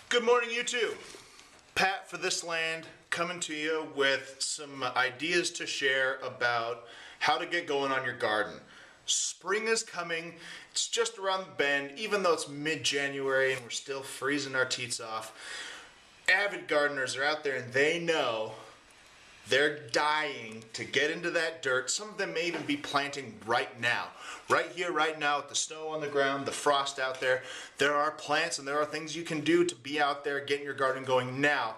Good morning, YouTube. Pat for this land coming to you with some ideas to share about how to get going on your garden. Spring is coming. It's just around the bend, even though it's mid-January and we're still freezing our teats off. Avid gardeners are out there and they know they're dying to get into that dirt. Some of them may even be planting right now. Right here, right now, with the snow on the ground, the frost out there, there are plants and there are things you can do to be out there getting your garden going now.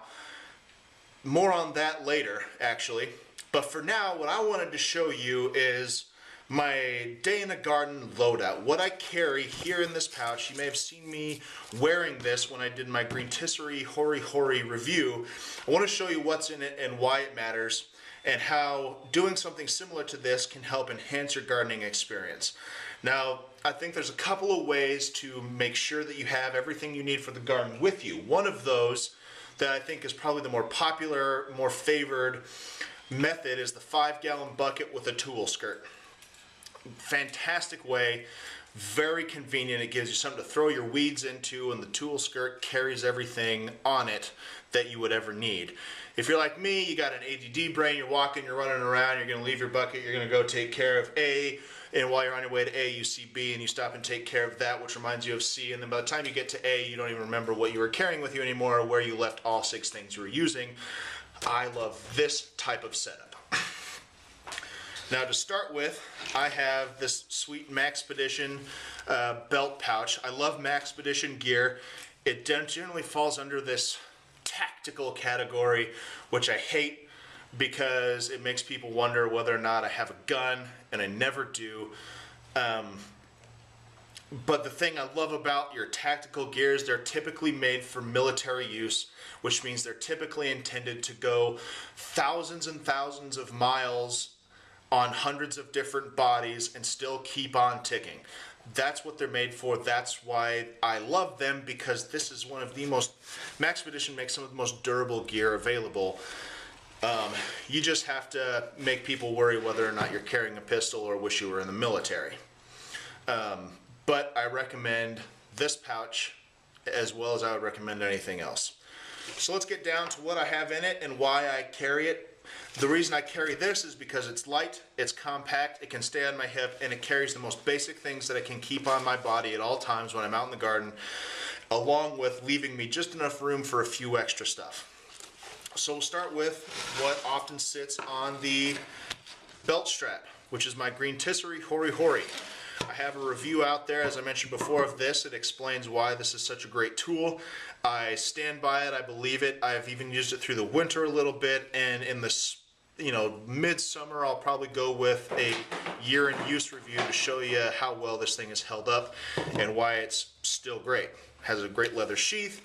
More on that later, actually. But for now, what I wanted to show you is my day in the garden loadout. What I carry here in this pouch. You may have seen me wearing this when I did my green tisserie Hori Hori review. I want to show you what's in it and why it matters, and how doing something similar to this can help enhance your gardening experience. Now, I think there's a couple of ways to make sure that you have everything you need for the garden with you. One of those that I think is probably the more popular, more favored method is the 5-gallon bucket with a tool skirt. Fantastic way, very convenient. It gives you something to throw your weeds into, and the tool skirt carries everything on it that you would ever need. If you're like me, you got an ADD brain, you're walking, you're running around, you're going to leave your bucket, you're going to go take care of A, and while you're on your way to A, you see B, and you stop and take care of that, which reminds you of C, and then by the time you get to A, you don't even remember what you were carrying with you anymore, or where you left all 6 things you were using. I love this type of setup. Now, to start with, I have this sweet Maxpedition belt pouch. I love Maxpedition gear. It generally falls under this tactical category, which I hate because it makes people wonder whether or not I have a gun, and I never do. But the thing I love about your tactical gears, they're typically made for military use, which means they're typically intended to go thousands and thousands of miles on hundreds of different bodies and still keep on ticking. That's what they're made for. That's why I love them, because this is one of the most, Maxpedition makes some of the most durable gear available. You just have to make people worry whether or not you're carrying a pistol or wish you were in the military. But I recommend this pouch as well as I would recommend anything else. So let's get down to what I have in it and why I carry it. The reason I carry this is because it's light, it's compact, it can stay on my hip, and it carries the most basic things that I can keep on my body at all times when I'm out in the garden, along with leaving me just enough room for a few extra stuff. So we'll start with what often sits on the belt strap, which is my green tisserie Hori Hori. I have a review out there, as I mentioned before, of this. It explains why this is such a great tool. I stand by it, I believe it. I've even used it through the winter a little bit, and in this, midsummer, I'll probably go with a year in use review to show you how well this thing is held up and why it's still great. It has a great leather sheath.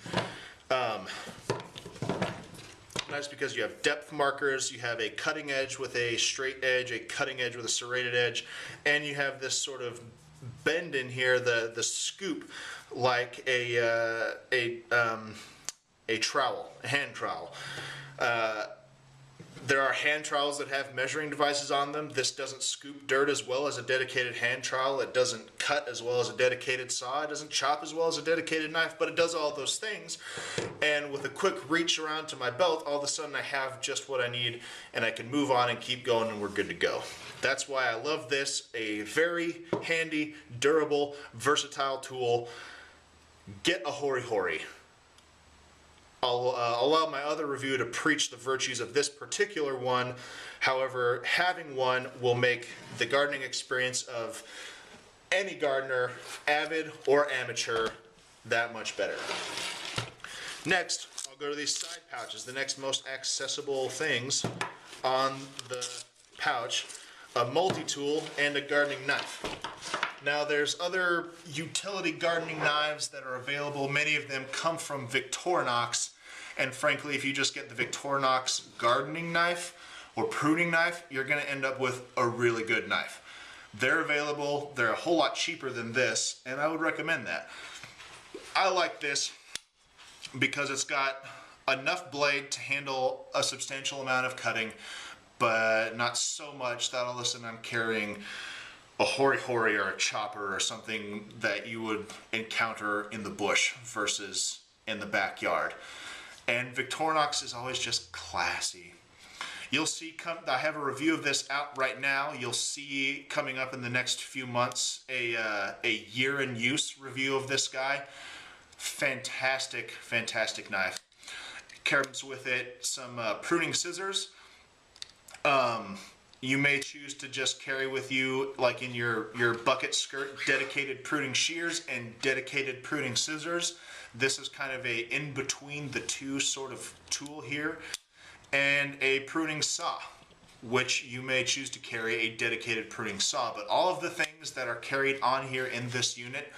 Nice because you have depth markers, you have a cutting edge with a straight edge, a cutting edge with a serrated edge, and you have this sort of bend in here, the scoop, like a trowel, a hand trowel. There are hand trowels that have measuring devices on them. This doesn't scoop dirt as well as a dedicated hand trowel. It doesn't cut as well as a dedicated saw. It doesn't chop as well as a dedicated knife, but it does all those things. And with a quick reach around to my belt, all of a sudden I have just what I need, and I can move on and keep going, and we're good to go. That's why I love this. A very handy, durable, versatile tool. Get a Hori Hori. I'll allow my other review to preach the virtues of this particular one. However, having one will make the gardening experience of any gardener, avid or amateur, that much better. Next, I'll go to these side pouches, the next most accessible things on the pouch, a multi-tool and a gardening knife. Now, there's other utility gardening knives that are available. Many of them come from Victorinox, and frankly, if you just get the Victorinox gardening knife or pruning knife, you're going to end up with a really good knife. They're available, they're a whole lot cheaper than this, and I would recommend that. I like this because it's got enough blade to handle a substantial amount of cutting, but not so much that all of a sudden I'm carrying a Hori Hori or a chopper or something that you would encounter in the bush versus in the backyard. And Victorinox is always just classy. You'll see, I have a review of this out right now. You'll see coming up in the next few months a year in use review of this guy. Fantastic, fantastic knife. Comes with it some pruning scissors. You may choose to just carry with you, like in your bucket skirt, dedicated pruning shears and dedicated pruning scissors. This is kind of a in between the two sort of tool here. And a pruning saw, which you may choose to carry a dedicated pruning saw. But all of the things that are carried on here in this unit,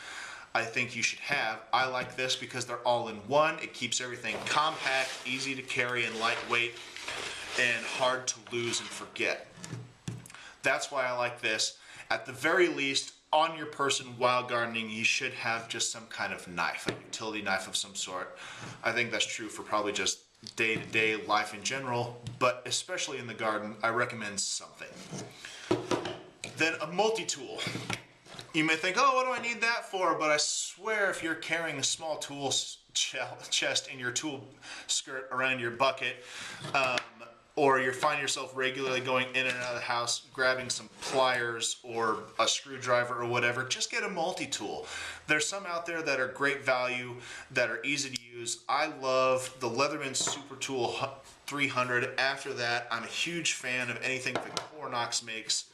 I think you should have. I like this because they're all in one. It keeps everything compact, easy to carry, and lightweight, and hard to lose and forget. That's why I like this. At the very least, on your person while gardening, you should have just some kind of knife, a utility knife of some sort. I think that's true for probably just day-to-day life in general, but especially in the garden, I recommend something. Then a multi-tool. You may think, oh, what do I need that for? But I swear if you're carrying a small tool chest in your tool skirt around your bucket, or you find yourself regularly going in and out of the house, grabbing some pliers or a screwdriver or whatever, just get a multi-tool. There's some out there that are great value, that are easy to use. I love the Leatherman Super Tool 300. After that, I'm a huge fan of anything Victorinox makes.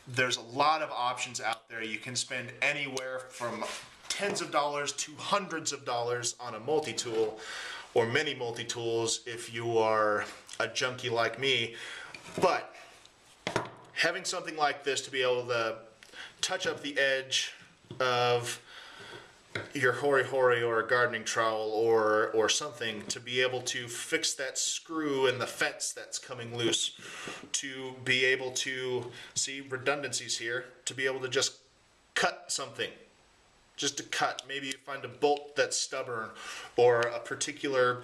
There's a lot of options out there. You can spend anywhere from tens of dollars to hundreds of dollars on a multi-tool, or many multi-tools if you are a junkie like me. But having something like this to be able to touch up the edge of your hory-hory or a gardening trowel or something, to be able to fix that screw in the fence that's coming loose, to be able to see redundancies here, to be able to just cut something. Just to cut. Maybe you find a bolt that's stubborn, or a particular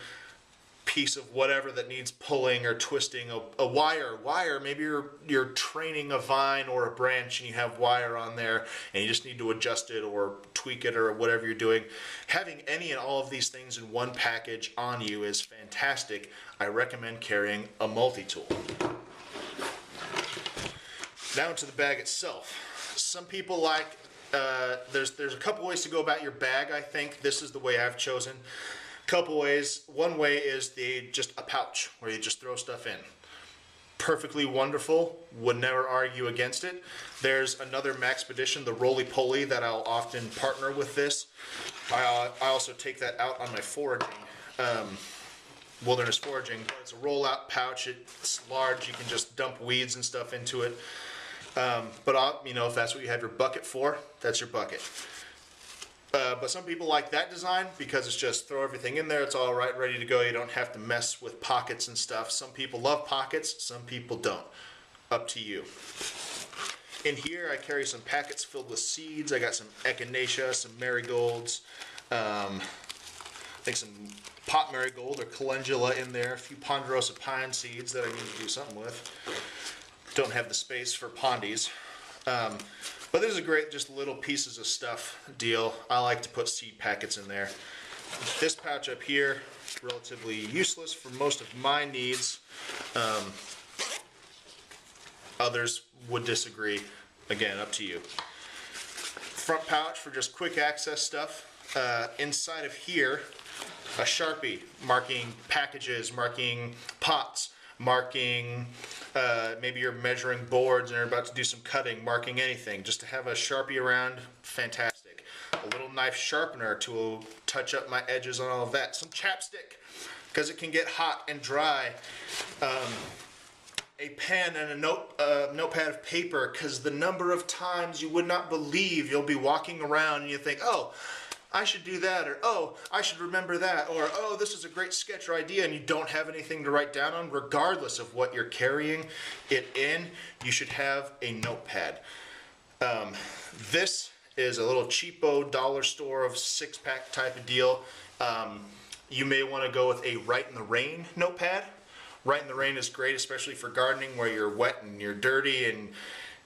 piece of whatever that needs pulling or twisting. A wire. Maybe you're training a vine or a branch and you have wire on there and you just need to adjust it or tweak it or whatever you're doing. Having any and all of these things in one package on you is fantastic. I recommend carrying a multi-tool. Now to the bag itself. Some people like there's a couple ways to go about your bag. I think this is the way I've chosen. Couple ways. One way is just a pouch where you just throw stuff in. Perfectly wonderful. Would never argue against it. There's another Maxpedition, the roly-poly, that I'll often partner with this. I also take that out on my foraging, wilderness foraging. It's a roll-out pouch. It's large. You can just dump weeds and stuff into it. But if that's what you have your bucket for, that's your bucket. But some people like that design because it's just throw everything in there, it's all right, ready to go. You don't have to mess with pockets and stuff. Some people love pockets, some people don't. Up to you. In here I carry some packets filled with seeds. I got some echinacea, some marigolds, I think some pot marigold or calendula in there, a few ponderosa pine seeds that I need to do something with. Don't have the space for pondies. But this is a great just little pieces of stuff deal. I like to put seed packets in there. This pouch up here, relatively useless for most of my needs. Others would disagree. Again, up to you. Front pouch for just quick access stuff. Inside of here, a Sharpie marking packages, marking pots, marking maybe you're measuring boards and you're about to do some cutting, marking anything. Just to have a Sharpie around, fantastic. A little knife sharpener to touch up my edges on all of that. Some chapstick, because it can get hot and dry. A pen and a notepad of paper, because the number of times you would not believe you'll be walking around and you think, oh, I should do that, or oh, I should remember that, or oh, this is a great sketch or idea, and you don't have anything to write down on. Regardless of what you're carrying it in, you should have a notepad. This is a little cheapo dollar store of 6-pack type of deal. You may want to go with a Write in the Rain notepad. Write in the Rain is great, especially for gardening where you're wet and you're dirty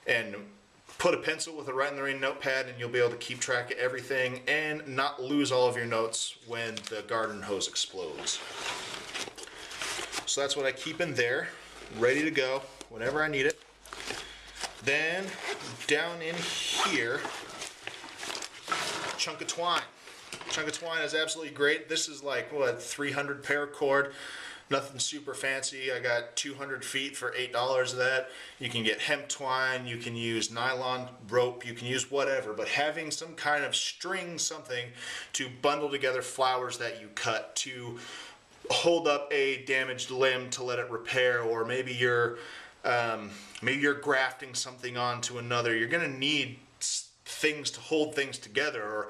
and Put a pencil with a Write in the Rain notepad and you'll be able to keep track of everything and not lose all of your notes when the garden hose explodes. So that's what I keep in there, ready to go whenever I need it. Then down in here, chunk of twine. Chunk of twine is absolutely great. This is like, what, 300 paracord. Nothing super fancy. I got 200 feet for $8 of that. You can get hemp twine, you can use nylon rope, you can use whatever, but having some kind of string, something to bundle together flowers that you cut, to hold up a damaged limb to let it repair, or maybe you're grafting something onto another. You're gonna need things to hold things together,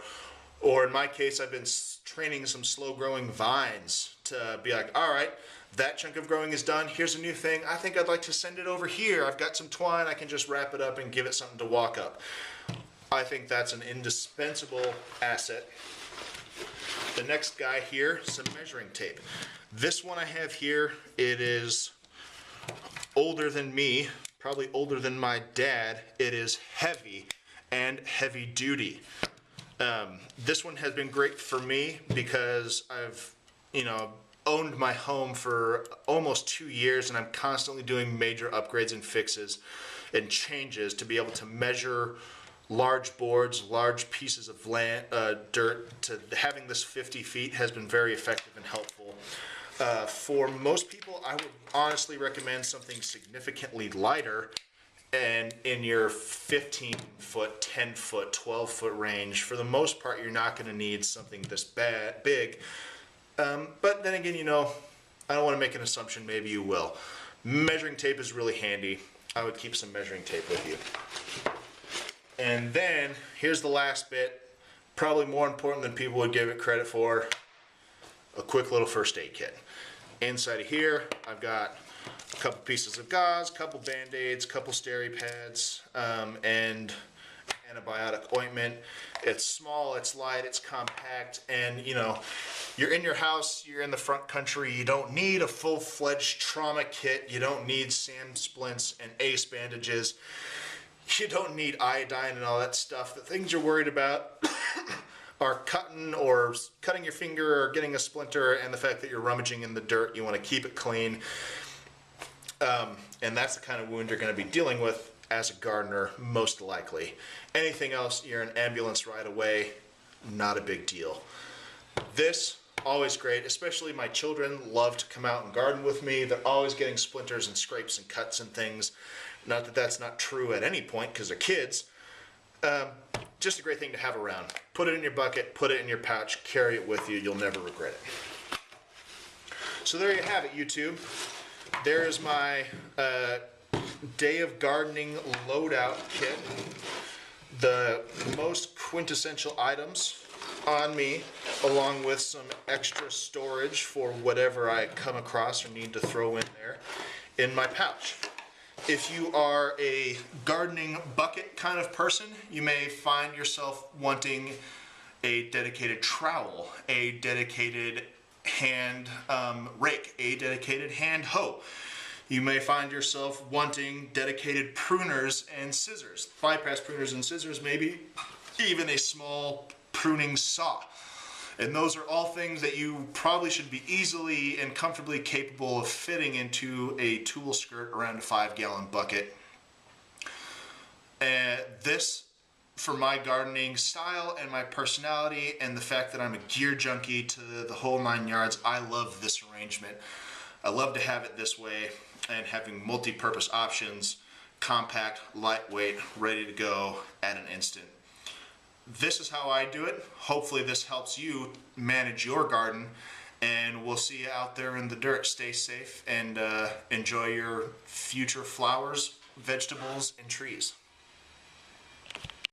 or in my case, I've been training some slow growing vines to be like, all right, that chunk of growing is done. Here's a new thing. I think I'd like to send it over here. I've got some twine. I can just wrap it up and give it something to walk up. I think that's an indispensable asset. The next guy here, some measuring tape. This one I have here, it is older than me, probably older than my dad. It is heavy and heavy duty. This one has been great for me because I've, owned my home for almost 2 years, and I'm constantly doing major upgrades and fixes and changes to be able to measure large boards, large pieces of land, dirt. To having this 50 feet has been very effective and helpful. For most people, I would honestly recommend something significantly lighter, and in your 15 foot, 10 foot, 12 foot range. For the most part, you're not going to need something this big. But then again, I don't want to make an assumption, maybe you will. Measuring tape is really handy. I would keep some measuring tape with you. And then, here's the last bit, probably more important than people would give it credit for, a quick little first aid kit. Inside of here, I've got a couple pieces of gauze, couple band-aids, couple steri pads, and antibiotic ointment. It's small, it's light, it's compact, and you're in your house, you're in the front country, you don't need a full-fledged trauma kit, you don't need SAM splints and ACE bandages, you don't need iodine and all that stuff. The things you're worried about are cutting your finger or getting a splinter, and the fact that you're rummaging in the dirt. You want to keep it clean, and that's the kind of wound you're going to be dealing with as a gardener, most likely. Anything else, you're an ambulance right away, not a big deal. This, always great, especially my children love to come out and garden with me. They're always getting splinters and scrapes and cuts and things. Not that that's not true at any point, because they're kids. Just a great thing to have around. Put it in your bucket, put it in your pouch, carry it with you. You'll never regret it. So there you have it, YouTube. There's my day of gardening loadout kit. The most quintessential items on me, along with some extra storage for whatever I come across or need to throw in there in my pouch. If you are a gardening bucket kind of person, you may find yourself wanting a dedicated trowel, a dedicated hand rake, a dedicated hand hoe. You may find yourself wanting dedicated pruners and scissors, bypass pruners and scissors, maybe even a small pruning saw. And those are all things that you probably should be easily and comfortably capable of fitting into a tool skirt around a 5-gallon bucket. This, for my gardening style and my personality and the fact that I'm a gear junkie to the whole 9 yards, I love this arrangement. I love to have it this way, and having multi-purpose options, compact, lightweight, ready to go at an instant. This is how I do it. Hopefully this helps you manage your garden, and we'll see you out there in the dirt. Stay safe and enjoy your future flowers, vegetables, and trees.